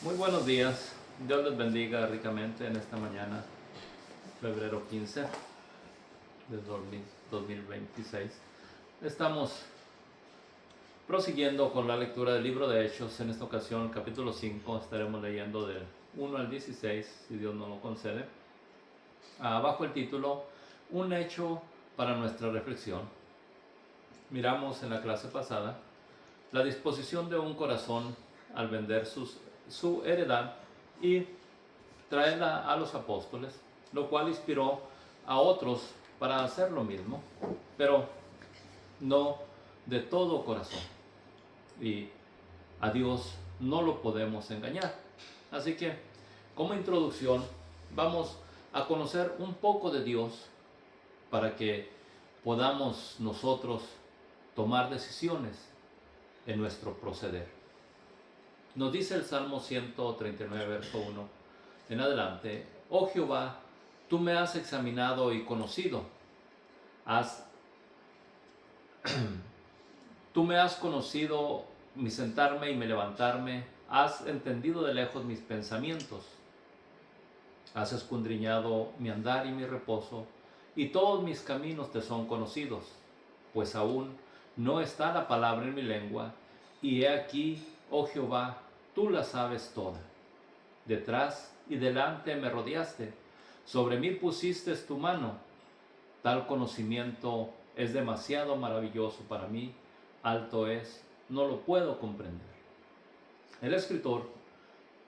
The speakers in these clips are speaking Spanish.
Muy buenos días, Dios les bendiga ricamente en esta mañana, febrero 15 de 2026. Estamos prosiguiendo con la lectura del libro de Hechos. En esta ocasión, capítulo 5, estaremos leyendo del 1 al 16, si Dios nos lo concede, bajo el título Un hecho para nuestra reflexión. Miramos en la clase pasada la disposición de un corazón al vender su heredad y traerla a los apóstoles, lo cual inspiró a otros para hacer lo mismo, pero no de todo corazón. Y a Dios no lo podemos engañar. Así que, como introducción, vamos a conocer un poco de Dios para que podamos nosotros tomar decisiones en nuestro proceder. Nos dice el Salmo 139, verso 1 en adelante: Oh Jehová, tú me has examinado y conocido. Tú me has conocido mi sentarme y mi levantarme. Has entendido de lejos mis pensamientos. Has escudriñado mi andar y mi reposo, y todos mis caminos te son conocidos. Pues aún no está la palabra en mi lengua, y he aquí, oh Jehová, tú la sabes toda. Detrás y delante me rodeaste, sobre mí pusiste tu mano. Tal conocimiento es demasiado maravilloso para mí, alto es, no lo puedo comprender. El escritor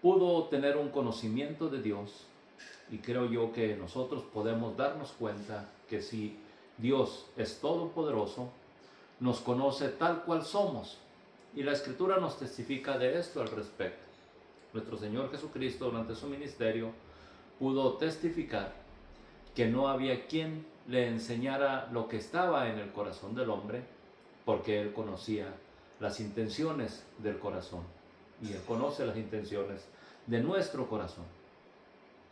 pudo tener un conocimiento de Dios, y creo yo que nosotros podemos darnos cuenta que si Dios es todopoderoso, nos conoce tal cual somos, y la escritura nos testifica de esto al respecto. Nuestro Señor Jesucristo, durante su ministerio, pudo testificar que no había quien le enseñara lo que estaba en el corazón del hombre, porque Él conocía las intenciones del corazón, y Él conoce las intenciones de nuestro corazón.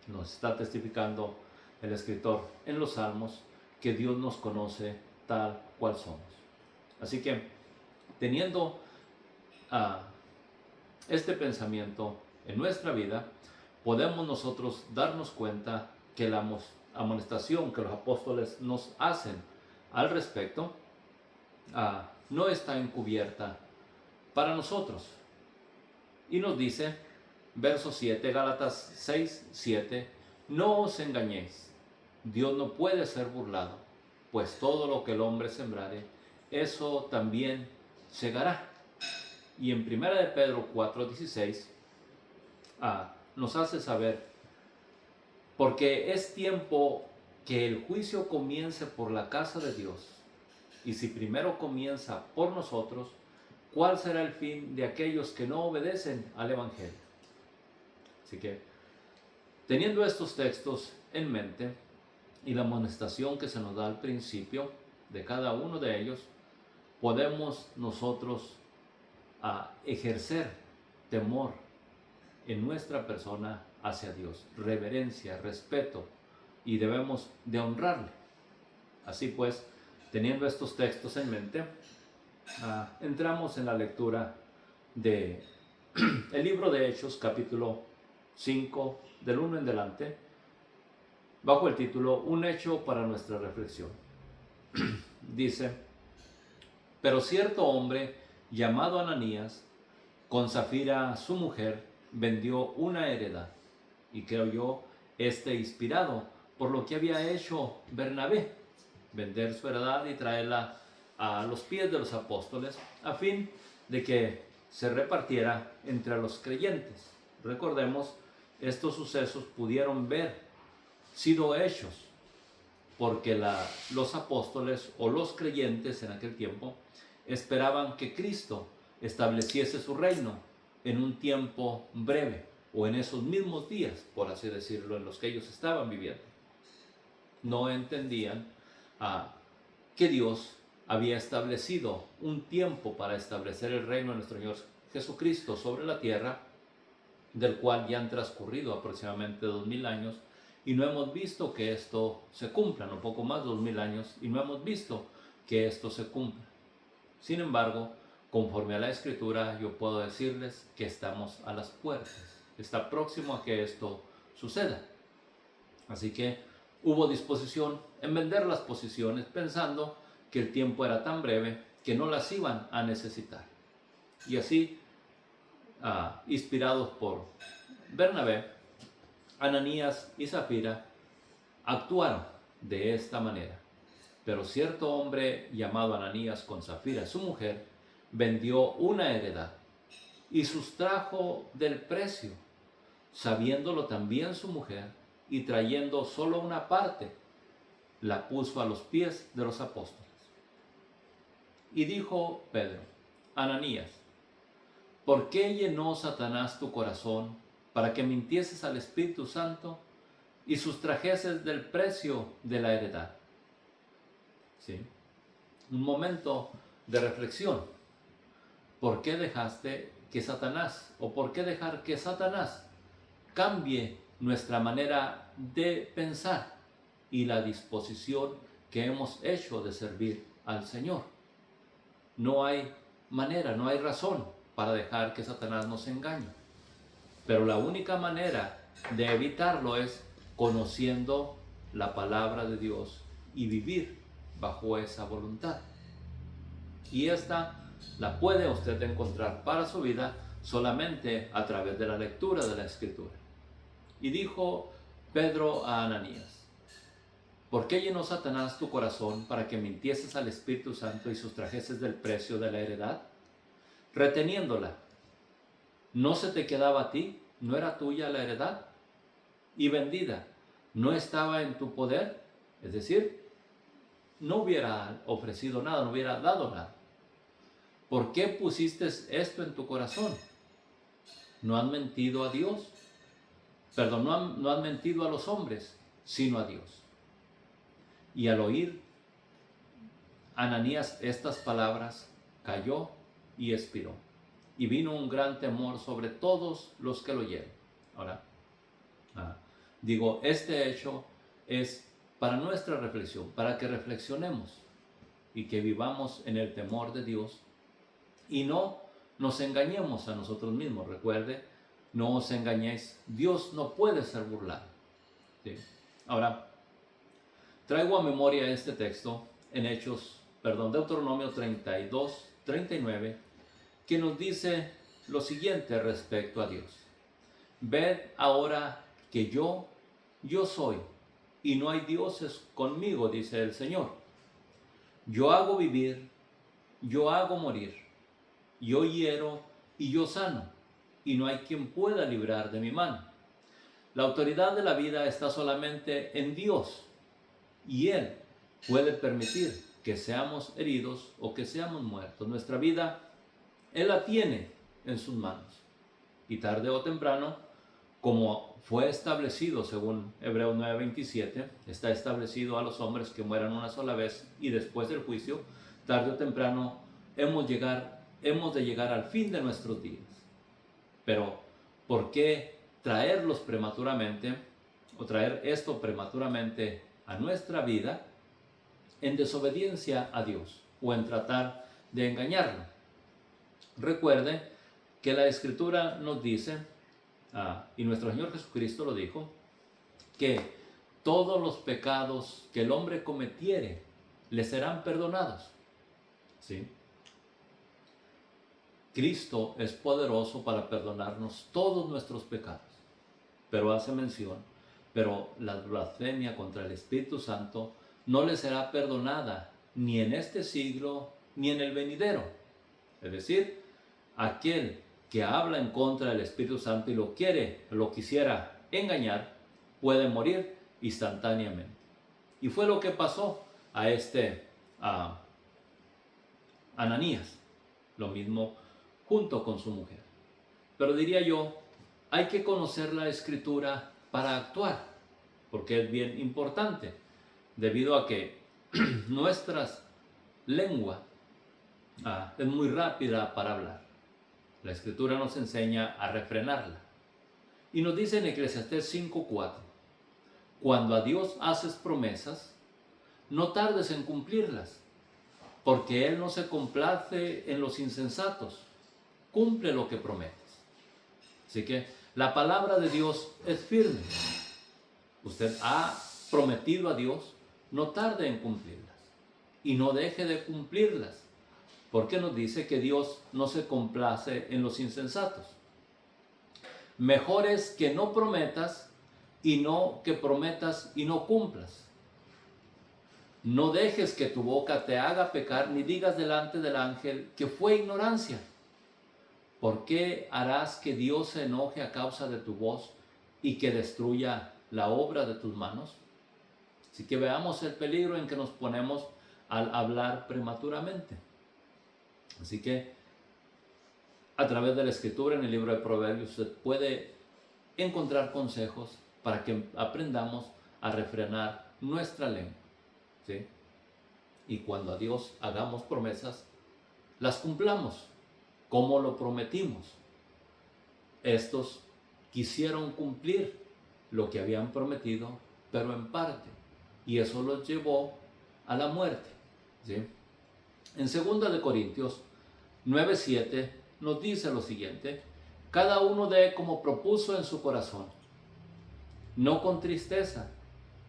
Nos está testificando el escritor en los Salmos que Dios nos conoce tal cual somos. Así que, teniendo este pensamiento en nuestra vida, podemos nosotros darnos cuenta que la amonestación que los apóstoles nos hacen al respecto no está encubierta para nosotros. Y nos dice, verso 7, Gálatas 6, 7, no os engañéis, Dios no puede ser burlado, pues todo lo que el hombre sembrare, eso también segará. Y en 1 de Pedro 4, 16, nos hace saber, porque es tiempo que el juicio comience por la casa de Dios, y si primero comienza por nosotros, ¿cuál será el fin de aquellos que no obedecen al Evangelio? Así que, teniendo estos textos en mente y la amonestación que se nos da al principio de cada uno de ellos, podemos nosotros ejercer temor en nuestra persona hacia Dios, reverencia, respeto, y debemos de honrarle. Así pues, teniendo estos textos en mente, entramos en la lectura de el libro de Hechos, capítulo 5, del 1 en adelante, bajo el título Un hecho para nuestra reflexión. Dice: pero cierto hombre llamado Ananías, con Safira su mujer, vendió una heredad, y creo yo, inspirado por lo que había hecho Bernabé, vender su heredad y traerla a los pies de los apóstoles, a fin de que se repartiera entre los creyentes. Recordemos, estos sucesos pudieron haber sido hechos porque los apóstoles o los creyentes en aquel tiempo esperaban que Cristo estableciese su reino en un tiempo breve, o en esos mismos días, por así decirlo, en los que ellos estaban viviendo. No entendían que Dios había establecido un tiempo para establecer el reino de nuestro Señor Jesucristo sobre la tierra, del cual ya han transcurrido aproximadamente 2000 años, y no hemos visto que esto se cumpla, un poco más de 2000 años, y no hemos visto que esto se cumpla. Sin embargo, conforme a la Escritura, yo puedo decirles que estamos a las puertas. está próximo a que esto suceda. Así que hubo disposición en vender las posiciones pensando que el tiempo era tan breve que no las iban a necesitar. Y así, inspirados por Bernabé, Ananías y Zafira actuaron de esta manera. Pero cierto hombre llamado Ananías con Zafira, su mujer, vendió una heredad y sustrajo del precio, sabiéndolo también su mujer, y trayendo solo una parte, la puso a los pies de los apóstoles. Y dijo Pedro: Ananías, ¿por qué llenó Satanás tu corazón para que mintieses al Espíritu Santo y sustrajeses del precio de la heredad? ¿Sí? Un momento de reflexión. ¿Por qué dejaste que Satanás, o por qué dejar que Satanás cambie nuestra manera de pensar y la disposición que hemos hecho de servir al Señor? No hay manera, no hay razón para dejar que Satanás nos engañe. Pero la única manera de evitarlo es conociendo la palabra de Dios y vivir bajo esa voluntad. Y esta la puede usted encontrar para su vida solamente a través de la lectura de la Escritura. Y dijo Pedro a Ananías: ¿por qué llenó Satanás tu corazón para que mintieses al Espíritu Santo y sustrajeses del precio de la heredad, reteniéndola? ¿No se te quedaba a ti? ¿No era tuya la heredad? Y vendida, ¿no estaba en tu poder? Es decir, no hubiera ofrecido nada, no hubiera dado nada. ¿Por qué pusiste esto en tu corazón? No han mentido a Dios. Perdón, no han mentido a los hombres, sino a Dios. Y al oír Ananías estas palabras, cayó y expiró. Y vino un gran temor sobre todos los que lo oyeron. Ahora, este hecho es para nuestra reflexión, para que reflexionemos y que vivamos en el temor de Dios y no nos engañemos a nosotros mismos. Recuerde, no os engañéis, Dios no puede ser burlado. ¿Sí? Ahora, traigo a memoria este texto en Deuteronomio 32, 39, que nos dice lo siguiente respecto a Dios. Ved ahora que yo soy, y no hay dioses conmigo, dice el Señor. Yo hago vivir, yo hago morir, yo hiero y yo sano, y no hay quien pueda librar de mi mano. La autoridad de la vida está solamente en Dios, y Él puede permitir que seamos heridos o que seamos muertos. Nuestra vida, Él la tiene en sus manos. Y tarde o temprano, como fue establecido según Hebreos 9:27, está establecido a los hombres que mueran una sola vez y después del juicio, tarde o temprano hemos de llegar al fin de nuestros días. Pero, ¿por qué traerlos prematuramente o traer esto prematuramente a nuestra vida en desobediencia a Dios o en tratar de engañarlo? Recuerde que la Escritura nos dice, y nuestro Señor Jesucristo lo dijo, que todos los pecados que el hombre cometiere le serán perdonados. ¿Sí? Cristo es poderoso para perdonarnos todos nuestros pecados. Pero hace mención, pero la blasfemia contra el Espíritu Santo no le será perdonada ni en este siglo ni en el venidero. Es decir, aquel que habla en contra del Espíritu Santo y lo quisiera engañar, puede morir instantáneamente. Y fue lo que pasó a Ananías. Lo mismo junto con su mujer. Pero diría yo, hay que conocer la Escritura para actuar, porque es bien importante, debido a que nuestra lengua es muy rápida para hablar. La Escritura nos enseña a refrenarla. Y nos dice en Eclesiastés 5:4, cuando a Dios haces promesas, no tardes en cumplirlas, porque Él no se complace en los insensatos. Cumple lo que prometes. Así que La palabra de Dios es firme. Usted ha prometido a Dios, no tarde en cumplirlas y no deje de cumplirlas, porque nos dice que Dios no se complace en los insensatos. Mejor es que no prometas y no que prometas y no cumplas. No dejes que tu boca te haga pecar, ni digas delante del ángel que fue ignorancia. ¿Por qué harás que Dios se enoje a causa de tu voz y que destruya la obra de tus manos? Así que veamos el peligro en que nos ponemos al hablar prematuramente. Así que a través de la escritura en el libro de Proverbios usted puede encontrar consejos para que aprendamos a refrenar nuestra lengua, ¿sí? Y cuando a Dios hagamos promesas, las cumplamos como lo prometimos. Estos quisieron cumplir lo que habían prometido, pero en parte, y eso los llevó a la muerte, ¿sí? En 2 de Corintios 9:7 nos dice lo siguiente: cada uno dé como propuso en su corazón, no con tristeza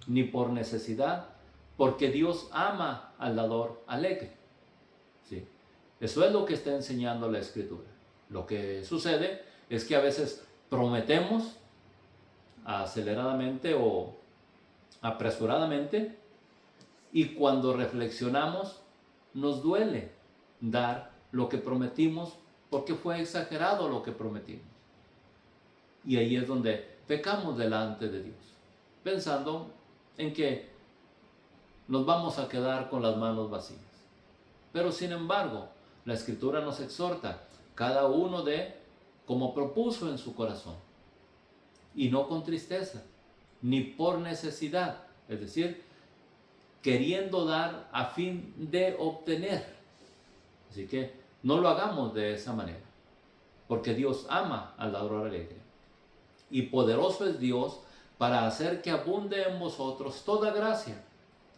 ni por necesidad, porque Dios ama al dador alegre, ¿sí? Eso es lo que está enseñando la Escritura. Lo que sucede es que a veces prometemos aceleradamente o apresuradamente, y cuando reflexionamos nos duele dar lo que prometimos porque fue exagerado lo que prometimos. Y ahí es donde pecamos delante de Dios, pensando en que nos vamos a quedar con las manos vacías. Pero sin embargo, la Escritura nos exhorta: cada uno dé como propuso en su corazón, y no con tristeza, ni por necesidad, es decir, queriendo dar a fin de obtener. Así que no lo hagamos de esa manera, porque Dios ama al dador alegre. Y poderoso es Dios para hacer que abunde en vosotros toda gracia,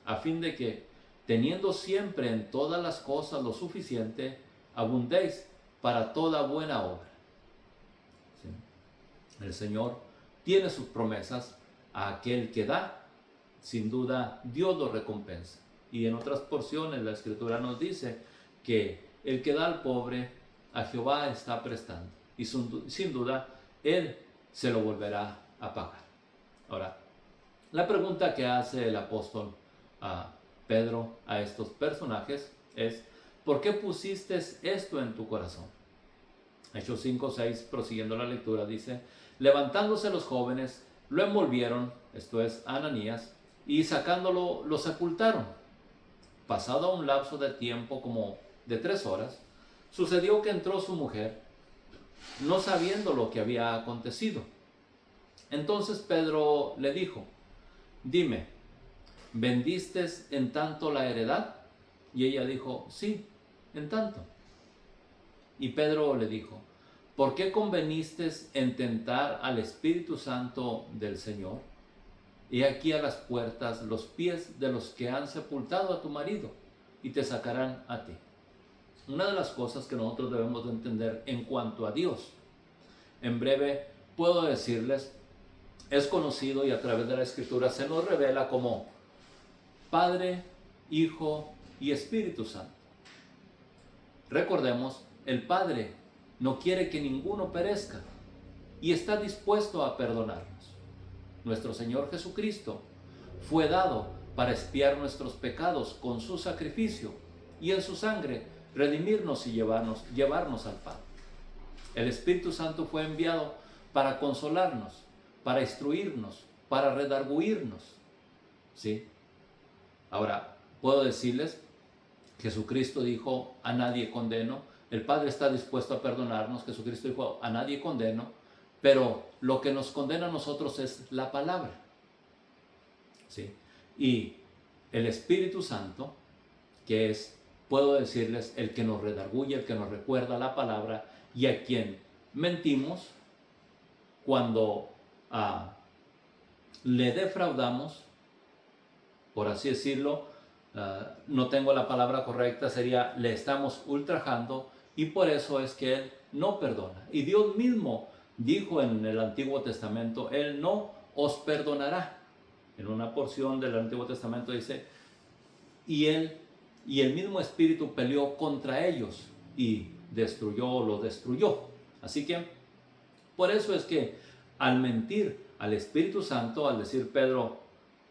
a fin de que, teniendo siempre en todas las cosas lo suficiente, abundéis para toda buena obra. ¿Sí? El Señor tiene sus promesas a aquel que da. Sin duda, Dios lo recompensa. Y en otras porciones la Escritura nos dice que el que da al pobre, a Jehová está prestando. Y sin duda, Él se lo volverá a pagar. Ahora, la pregunta que hace el apóstol a Pedro a estos personajes es: ¿por qué pusiste esto en tu corazón? Hechos 5:6, prosiguiendo la lectura, dice: levantándose los jóvenes, lo envolvieron, esto es Ananías, y sacándolo lo sepultaron. Pasado un lapso de tiempo como de 3 horas, sucedió que entró su mujer, no sabiendo lo que había acontecido. Entonces Pedro le dijo: dime, ¿vendiste en tanto la heredad? Y ella dijo: sí, en tanto. Y Pedro le dijo: ¿por qué conveniste en tentar al Espíritu Santo del Señor? He aquí a las puertas los pies de los que han sepultado a tu marido, y te sacarán a ti. Una de las cosas que nosotros debemos de entender en cuanto a Dios, en breve puedo decirles, es conocido y a través de la Escritura se nos revela como Padre, Hijo y Espíritu Santo. Recordemos, el Padre no quiere que ninguno perezca y está dispuesto a perdonarnos. Nuestro Señor Jesucristo fue dado para expiar nuestros pecados con su sacrificio y en su sangre redimirnos y llevarnos al Padre. El Espíritu Santo fue enviado para consolarnos, para instruirnos, para redarguirnos, ¿sí? Ahora, puedo decirles, Jesucristo dijo: a nadie condeno. El Padre está dispuesto a perdonarnos. Jesucristo dijo: a nadie condeno. Pero lo que nos condena a nosotros es la palabra, ¿sí? Y el Espíritu Santo, que es, puedo decirles, el que nos redarguye, el que nos recuerda la palabra, y a quien mentimos cuando le defraudamos, por así decirlo, no tengo la palabra correcta, sería le estamos ultrajando, y por eso es que Él no perdona. Y Dios mismo dijo en el Antiguo Testamento, Él no os perdonará. En una porción del Antiguo Testamento dice, y el mismo Espíritu peleó contra ellos y los destruyó. Así que, por eso es que al mentir al Espíritu Santo, al decir Pedro,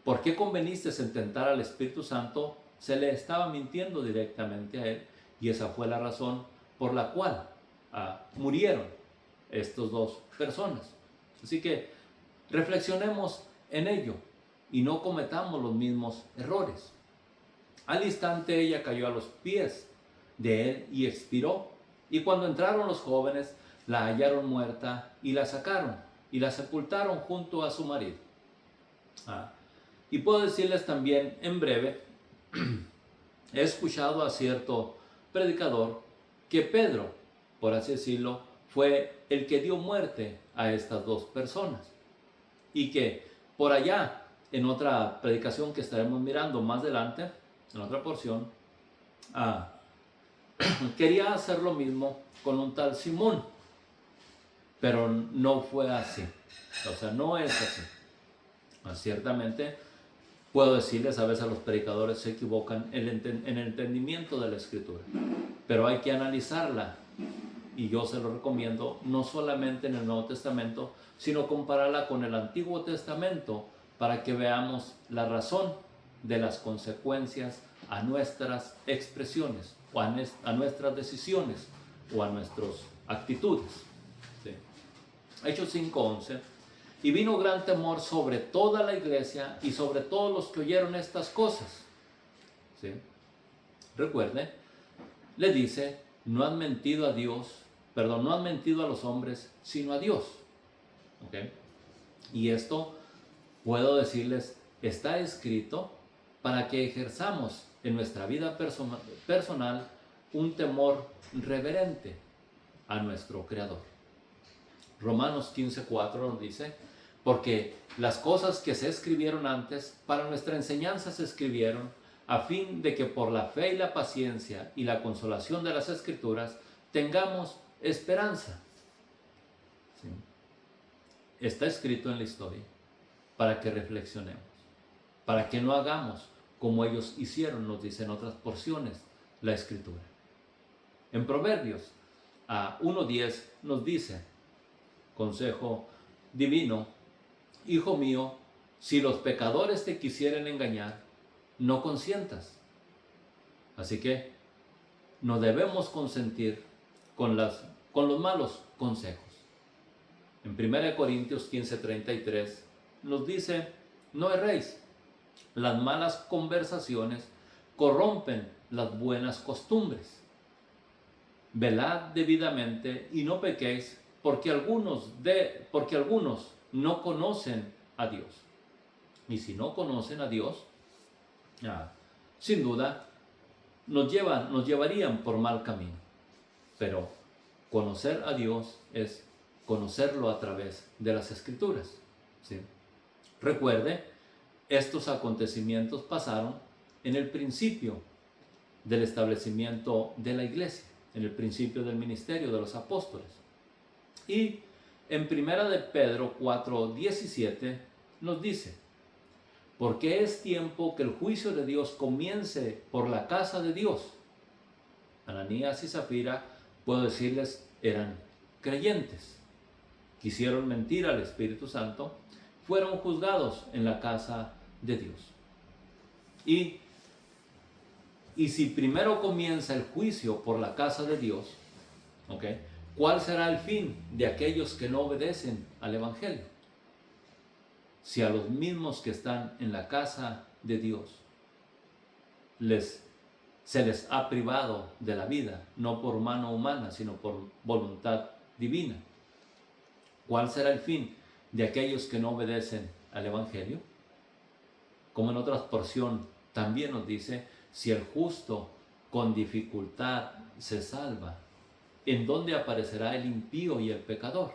¿por qué conveniste en tentar al Espíritu Santo? Se le estaba mintiendo directamente a él, y esa fue la razón por la cual murieron estas dos personas. Así que reflexionemos en ello y no cometamos los mismos errores. Al instante ella cayó a los pies de él y expiró. Y cuando entraron los jóvenes, la hallaron muerta y la sacaron y la sepultaron junto a su marido. Y puedo decirles también en breve, he escuchado a cierto predicador que Pedro, por así decirlo, fue el que dio muerte a estas dos personas. Y que por allá, en otra predicación que estaremos mirando más adelante, en otra porción, quería hacer lo mismo con un tal Simón, pero no fue así. O sea, no es así. Ciertamente, puedo decirles, a veces los predicadores se equivocan en el entendimiento de la Escritura, pero hay que analizarla, y yo se lo recomiendo, no solamente en el Nuevo Testamento, sino compararla con el Antiguo Testamento, para que veamos la razón de las consecuencias a nuestras expresiones, o a nuestras decisiones, o a nuestras actitudes. ¿Sí? Hechos 5:11. Y vino gran temor sobre toda la iglesia y sobre todos los que oyeron estas cosas. ¿Sí? Recuerde, le dice, no han mentido a los hombres, sino a Dios. ¿Okay? Y esto, puedo decirles, está escrito para que ejerzamos en nuestra vida personal un temor reverente a nuestro Creador. Romanos 15:4 nos dice, porque las cosas que se escribieron antes, para nuestra enseñanza se escribieron, a fin de que por la fe y la paciencia y la consolación de las Escrituras tengamos esperanza. ¿Sí? Está escrito en la historia para que reflexionemos, para que no hagamos como ellos hicieron, nos dice en otras porciones la Escritura. En Proverbios 1:10 nos dice, consejo divino, hijo mío, si los pecadores te quisieren engañar, no consientas. Así que no debemos consentir con los malos consejos. En 1 Corintios 15:33 nos dice, no erréis, las malas conversaciones corrompen las buenas costumbres. Velad debidamente y no pequéis, porque algunos no conocen a Dios. Y si no conocen a Dios, sin duda nos llevarían por mal camino. Pero conocer a Dios es conocerlo a través de las Escrituras. ¿Sí? Recuerde, estos acontecimientos pasaron en el principio del establecimiento de la iglesia, en el principio del ministerio de los apóstoles. Y en 1 de Pedro 4:17 nos dice, porque es tiempo que el juicio de Dios comience por la casa de Dios. Ananías y Zafira, puedo decirles, eran creyentes. Quisieron mentir al Espíritu Santo, fueron juzgados en la casa de Dios. Y si primero comienza el juicio por la casa de Dios, ¿okay? ¿Cuál será el fin de aquellos que no obedecen al Evangelio? Si a los mismos que están en la casa de Dios se les ha privado de la vida, no por mano humana, sino por voluntad divina. ¿Cuál será el fin de aquellos que no obedecen al Evangelio? Como en otra porción también nos dice, si el justo con dificultad se salva, ¿en dónde aparecerá el impío y el pecador?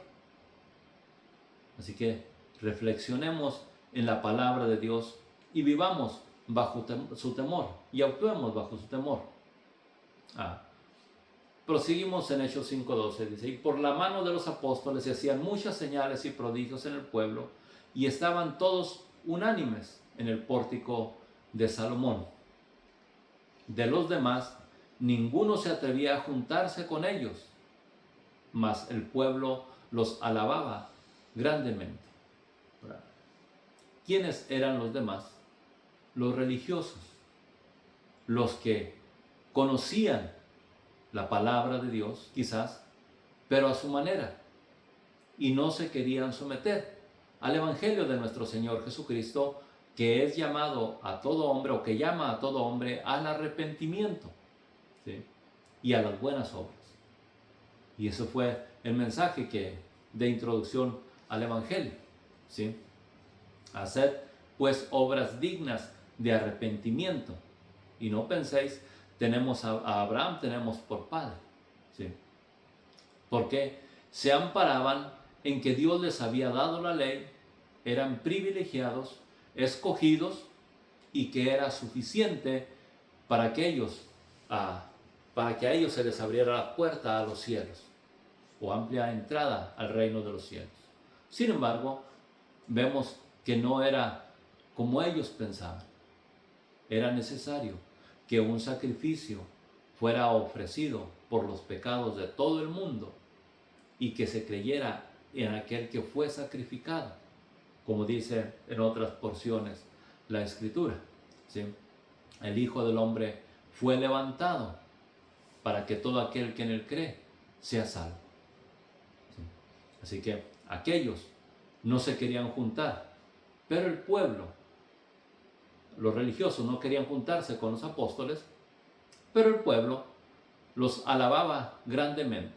Así que reflexionemos en la palabra de Dios y vivamos bajo su temor y actuemos bajo su temor. Proseguimos en Hechos 5:12, dice, y por la mano de los apóstoles se hacían muchas señales y prodigios en el pueblo, y estaban todos unánimes en el pórtico de Salomón. De los demás, ninguno se atrevía a juntarse con ellos, mas el pueblo los alababa grandemente. ¿Quiénes eran los demás? Los religiosos, los que conocían la palabra de Dios, quizás, pero a su manera, y no se querían someter al Evangelio de nuestro Señor Jesucristo, que es llamado a todo hombre, o que llama a todo hombre al arrepentimiento, ¿sí?, y a las buenas obras. Y eso fue el mensaje de introducción al Evangelio, ¿sí? Haced pues obras dignas de arrepentimiento, y no penséis, tenemos a Abraham, tenemos por padre, ¿sí? Porque se amparaban en que Dios les había dado la ley, eran privilegiados, escogidos, y que era suficiente para que a ellos se les abriera la puerta a los cielos, o amplia entrada al reino de los cielos. Sin embargo, vemos que no era como ellos pensaban. Era necesario que un sacrificio fuera ofrecido por los pecados de todo el mundo, y que se creyera en aquel que fue sacrificado, como dice en otras porciones la Escritura, ¿sí? El Hijo del Hombre fue levantado para que todo aquel que en él cree sea salvo, ¿sí? Así que aquellos no se querían juntar, pero el pueblo, los religiosos, no querían juntarse con los apóstoles, pero el pueblo los alababa grandemente.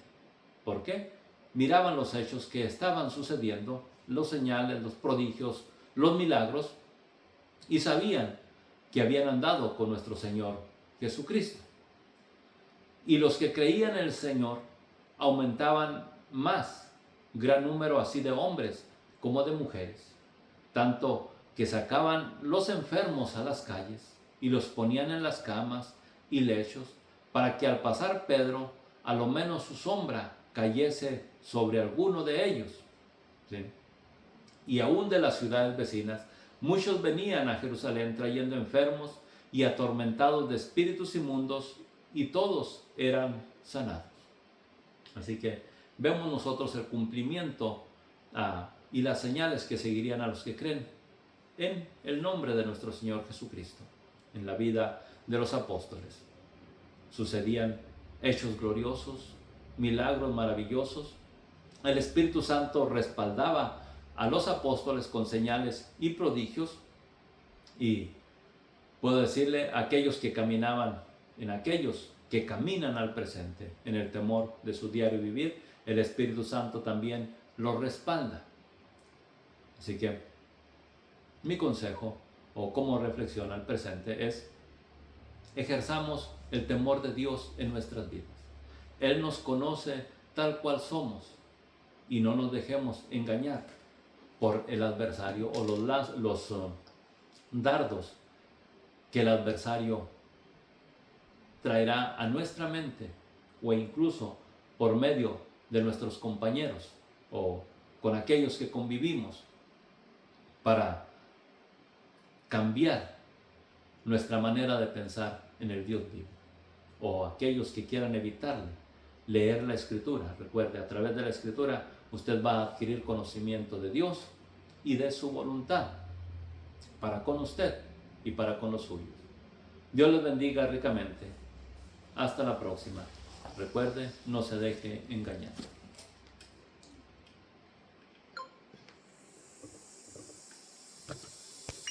¿Por qué? Miraban los hechos que estaban sucediendo, los señales, los prodigios, los milagros, y sabían que habían andado con nuestro Señor Jesucristo. Y los que creían en el Señor aumentaban más, gran número así de hombres como de mujeres, tanto que sacaban los enfermos a las calles y los ponían en las camas y lechos, para que al pasar Pedro, a lo menos su sombra cayese sobre alguno de ellos, ¿sí? Y aún de las ciudades vecinas, muchos venían a Jerusalén trayendo enfermos y atormentados de espíritus inmundos, y todos eran sanados. Así que vemos nosotros el cumplimiento y las señales que seguirían a los que creen en el nombre de nuestro Señor Jesucristo. En la vida de los apóstoles sucedían hechos gloriosos, milagros maravillosos. El Espíritu Santo respaldaba a los apóstoles con señales y prodigios, y puedo decirle a aquellos que caminaban, en aquellos que caminan al presente en el temor de su diario vivir, el Espíritu Santo también los respalda. Así que mi consejo, o como reflexión al presente, es: ejerzamos el temor de Dios en nuestras vidas. Él nos conoce tal cual somos, y no nos dejemos engañar por el adversario o los dardos que el adversario traerá a nuestra mente, o incluso por medio de nuestros compañeros o con aquellos que convivimos, para cambiar nuestra manera de pensar en el Dios vivo, o aquellos que quieran evitarle leer la Escritura. Recuerde, a través de la Escritura usted va a adquirir conocimiento de Dios y de su voluntad para con usted y para con los suyos. Dios les bendiga ricamente. Hasta la próxima. Recuerde, no se deje engañar.